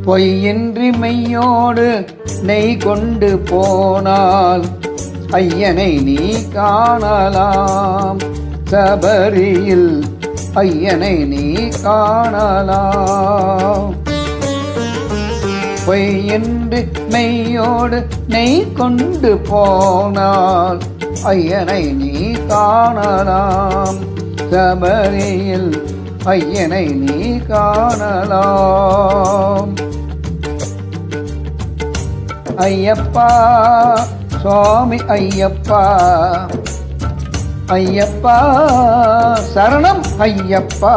பொய்யின்றி மெய்யோடு நெய் கொண்டு போனால் ஐயனை நீ காணலாம். சபரியில் ஐயனை நீ காணலாம். பொய்யின்றி மெய்யோடு நெய் கொண்டு போனால் ஐயனை நீ காணலாம். சபரியில் ஐயனை நீ காணலாம். ஐயப்பா சுவாமி ஐயப்பா, ஐயப்பா சரணம் ஐயப்பா,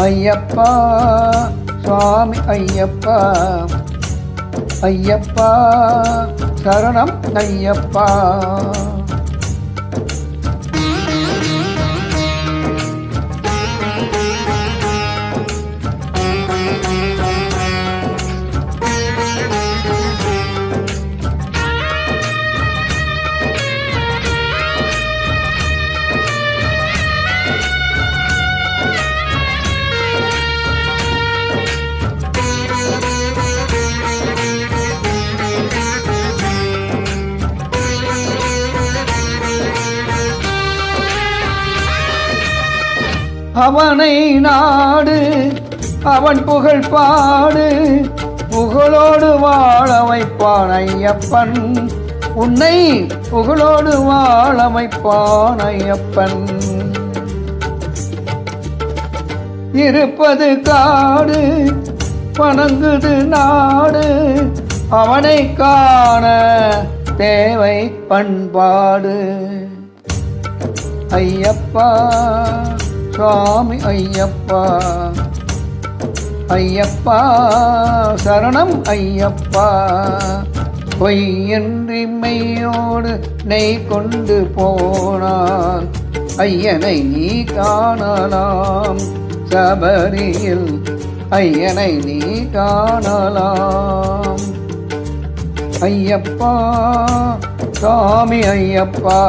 ஐயப்பா சுவாமி ஐயப்பா, ஐயப்பா சரணம் ஐயப்பா. அவனை நாடு அவன் புகழ் பாடு, புகழோடு வாழ வைப்பான் ஐயப்பன். உன்னை புகழோடு வாழ வைப்பான் ஐயப்பன். இருப்பது காடு வணங்குது நாடு, அவனை காண தேவை பண்பாடு. ஐயப்பா சுவாமி ஐயப்பா, ஐயப்பா சரணம் ஐயப்பா. பொய்யின்றி மெய்யோடு நெய் கொண்டு போனால் ஐயனை நீ காணலாம். சபரியில் ஐயனை நீ காணலாம். ஐயப்பா சுவாமி ஐயப்பா,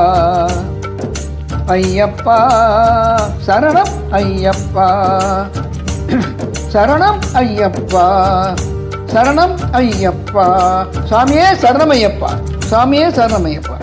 ஐயப்பா சரணம் ஐயப்பா, சரணம் ஐயப்பா, சரணம் ஐயப்பா. சாமியே சரணம் ஐயப்பா, சாமியே சரணம் ஐயப்பா.